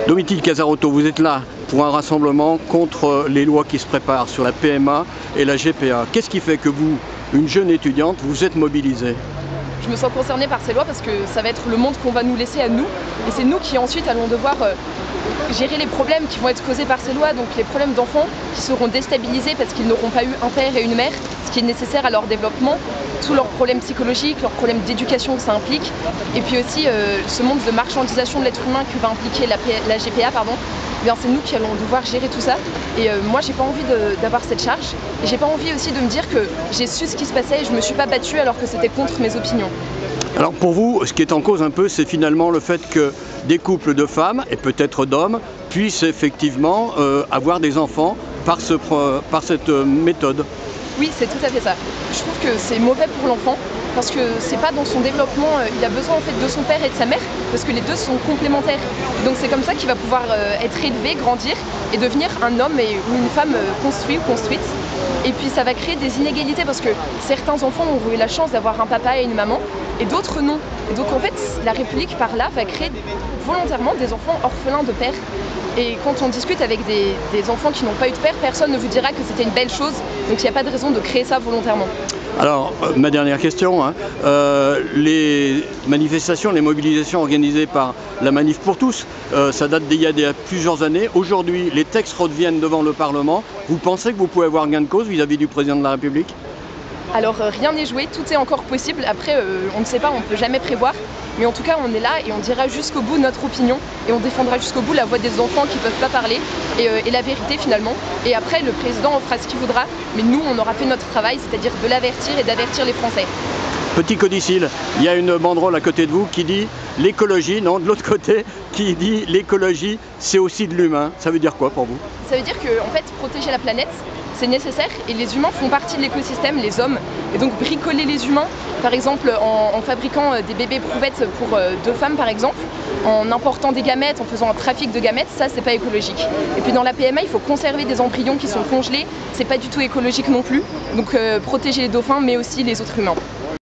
Domitille Casarotto, vous êtes là pour un rassemblement contre les lois qui se préparent sur la PMA et la GPA. Qu'est-ce qui fait que vous, une jeune étudiante, vous êtes mobilisée? Je me sens concernée par ces lois parce que ça va être le monde qu'on va nous laisser à nous. Et c'est nous qui ensuite allons devoir gérer les problèmes qui vont être causés par ces lois. Donc les problèmes d'enfants qui seront déstabilisés parce qu'ils n'auront pas eu un père et une mère, ce qui est nécessaire à leur développement. Tous leurs problèmes psychologiques, leurs problèmes d'éducation que ça implique. Et puis aussi ce monde de marchandisation de l'être humain que va impliquer la GPA. Eh bien, c'est nous qui allons devoir gérer tout ça. Et moi, j'ai pas envie d'avoir cette charge. Et j'ai pas envie aussi de me dire que j'ai su ce qui se passait et je me suis pas battue alors que c'était contre mes opinions. Alors pour vous, ce qui est en cause un peu, c'est finalement le fait que des couples de femmes, et peut-être d'hommes, puissent effectivement avoir des enfants par cette méthode. Oui, c'est tout à fait ça. Je trouve que c'est mauvais pour l'enfant parce que c'est pas dans son développement, il a besoin en fait de son père et de sa mère parce que les deux sont complémentaires. Donc c'est comme ça qu'il va pouvoir être élevé, grandir et devenir un homme ou une femme construit ou construite. Et puis ça va créer des inégalités parce que certains enfants ont eu la chance d'avoir un papa et une maman et d'autres non. Et donc en fait la République par là va créer volontairement des enfants orphelins de père. Et quand on discute avec des enfants qui n'ont pas eu de père, personne ne vous dira que c'était une belle chose. Donc il n'y a pas de raison de créer ça volontairement. Alors, ma dernière question, les manifestations, les mobilisations organisées par la Manif pour tous, ça date d'il y a plusieurs années. Aujourd'hui, les textes reviennent devant le Parlement. Vous pensez que vous pouvez avoir gain de cause vis-à-vis du président de la République ? Alors rien n'est joué, tout est encore possible. Après, on ne sait pas, on ne peut jamais prévoir. Mais en tout cas, on est là et on dira jusqu'au bout notre opinion. Et on défendra jusqu'au bout la voix des enfants qui ne peuvent pas parler et la vérité finalement. Et après, le président fera ce qu'il voudra. Mais nous, on aura fait notre travail, c'est-à-dire de l'avertir et d'avertir les Français. Petit codicile, il y a une banderole à côté de vous qui dit l'écologie, non, de l'autre côté, qui dit l'écologie, c'est aussi de l'humain. Ça veut dire quoi pour vous? Ça veut dire que, en fait, protéger la planète, c'est nécessaire et les humains font partie de l'écosystème, les hommes. Et donc bricoler les humains, par exemple en fabriquant des bébés prouvettes pour deux femmes par exemple, en important des gamètes, en faisant un trafic de gamètes, ça c'est pas écologique. Et puis dans la PMA, il faut conserver des embryons qui sont congelés, c'est pas du tout écologique non plus. Donc protéger les dauphins mais aussi les autres humains.